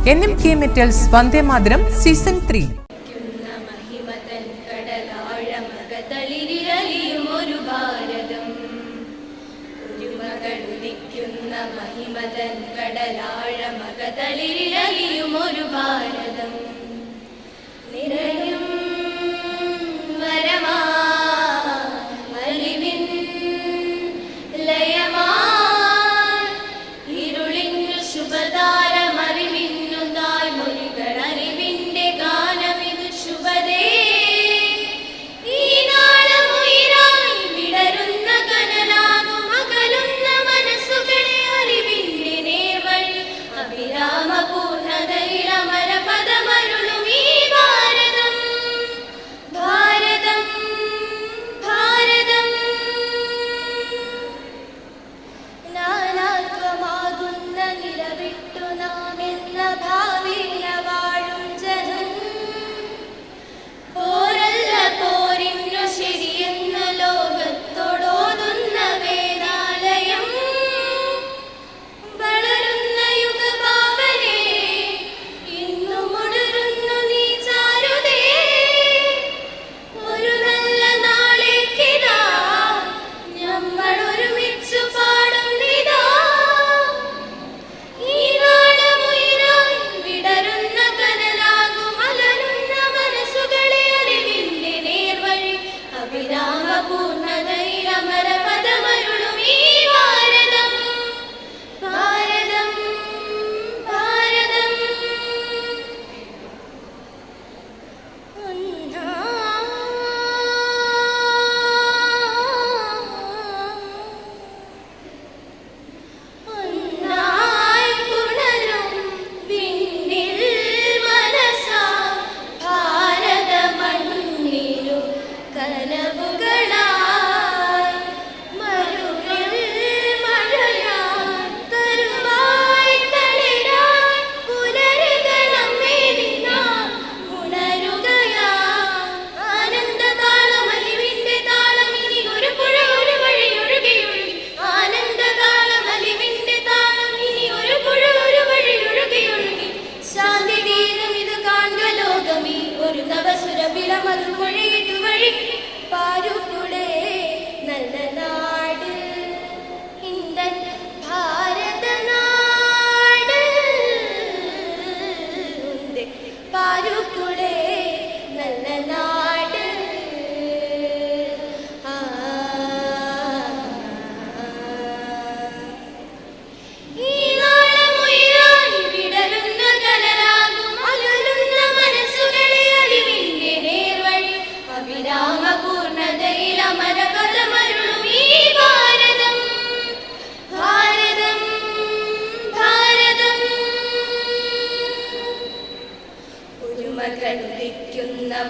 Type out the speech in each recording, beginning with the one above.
NMK Metals Vande Mataram season 3.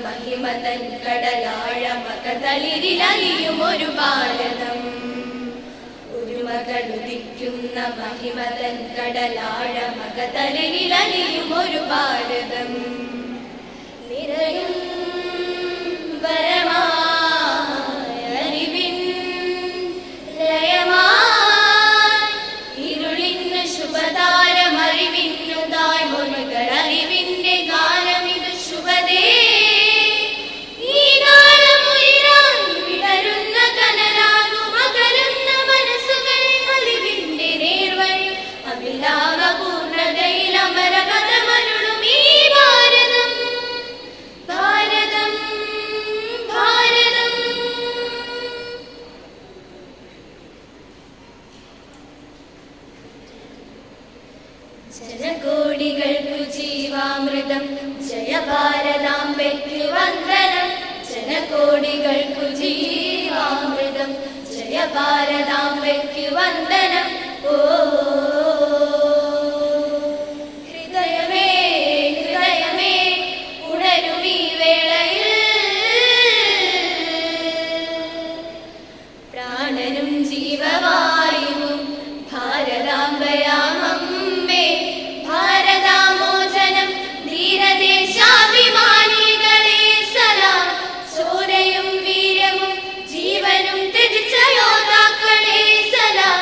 മഹിമതൻ കടലാഴമകതളിരിലലിയും ഒരു ഭാരതം. ഒരുമകളുദിക്കുന്ന മഹിമതൻ കടലാഴമകതളിരിലലിയും ഒരു ഭാരതം. നിറയും വരമായ അറിവിൻ ലയമായി ഇരുളിന് ശുഭതാരമറിവിന്നുതായ് മൊഴികൾ അറിവിന്റെ ഗാനമിത് ശുഭദേ. ജനകോടികൾക്കു ജീവാമൃതം ജയ ഭാരതാംബയ്ക്ക് വന്ദനം. ജനകോടികൾക്കു ജീവാമൃതം ജയ ഭാരതാംബയ്ക്ക് വന്ദനം. ഓ ഹൃദയമേ ഹൃദയമേ ഉണരുമീ വേളയിൽ പ്രാണനും ജീവവായുവും ഭാരതാംബയാമമ്മേ. ഭാരതാമോചനം ധീരദേശാഭിമാനികളെ സലാം. ചോരയും വീര്യവും ജീവനും ത്യജിച്ച യോദ്ധാക്കളെ സലാം.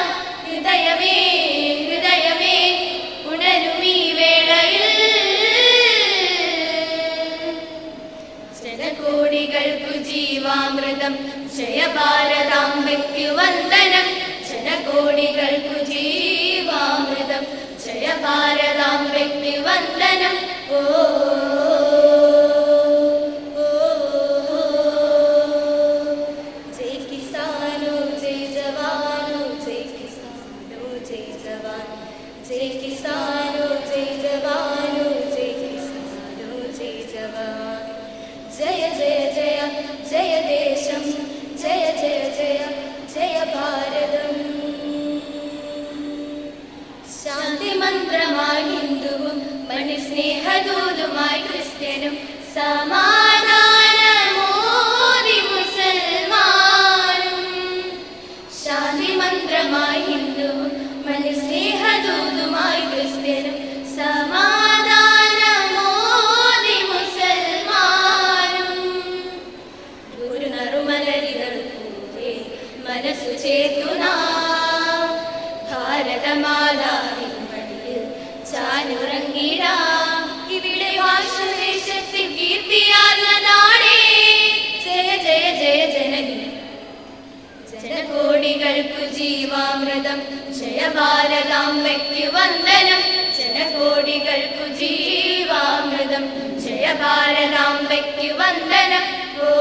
ജയഭാരതാംബയ്ക്കു വന്ദനം ജനകോടികൾക്കു ജീവാമൃതം ജയഭാരതാംബയ്ക്കു വന്ദനം ഓ ജയ് കിസാനോ ജയ് ജവാനോ ജയ് കിസാനോ ജയ് ജവാൻ ജയ് കിസാനോ ജയ് ജവാനോ ജയ് കിസാനോ ജയ് ജവാൻ ജയ ജയ ജയ ജയ ദേശം ജയ ജയ ജയ ജയ ഭാരതം ശാന്തി മന്ത്രമായി ഹിന്ദുവും മനുസ്നേഹദൂതുമായി ക്രിസ്ത്യനും സമാധാനമോദി മുസൽമാനും ശാന്തി മന്ത്രമായി ഹിന്ദുവും മനുസ്നേഹദൂതുമായി ക്രിസ്ത്യനും സമാധാനമോദി മുസൽമാനും ഒരു നറുമലരികൾ പോലെ മനസ്സു ചേർത്തുനാ ഭാരതമാതാവിൻ മടിയിൽ ചാനുറങ്ങിടാം ഇവിടെ വാശദേശത്തിൽ കീർത്തിയാർന്ന നാടേ ജയ ജയ ജയ ജനനി ജനകോടികൾക്കു ജീവാമൃതം ജയഭാരതാംബയ്ക്കു വന്ദനം ജനകോടികൾക്കു ജീവാമൃതം ജയഭാരതാംബയ്ക്കു വന്ദനം ഓ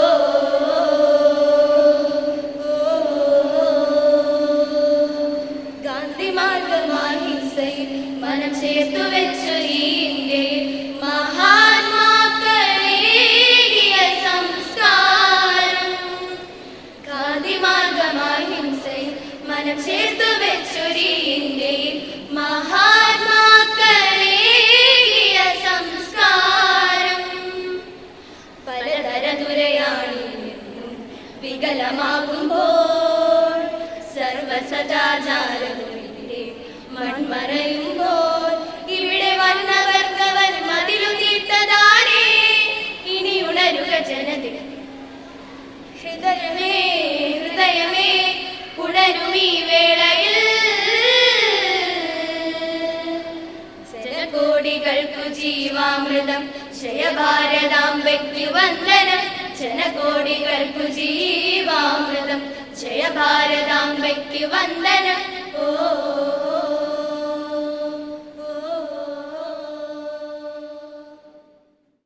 മനം ചേർത്തു വെച്ചൊരു ഇന്ത്യയിൽ മഹാത്മാക്കളേകിയ സംസ്കാരം ഗാന്ധിമാർഗമായി ഹിംസയിൽ മനം ചേർത്തു വെച്ചൊരു ഇന്ത്യയിൽ മഹാത്മാക്കളേകിയ സംസ്കാരം പലതര ദുരയാണെന്നും വികലമാകുമ്പോൾ സർവസദാചാരവും മൺമറയുമ്പോൾ ഇവിടെ വന്നവർക്കവർ മതിലു തീർത്തതാണേ ഇനി ഉണരുക ജനതേ ഹൃദയമേ ഹൃദയമേ ഉണരുമീ വേളയിൽ ജനകോടികൾക്കു ജീവാമൃതം ജയഭാരതാംബയ്ക്കു വന്ദനം ജനകോടികൾക്കു ജീവാമൃതം ജയഭാരതാംബയ്ക്കു വന്ദനം ഓ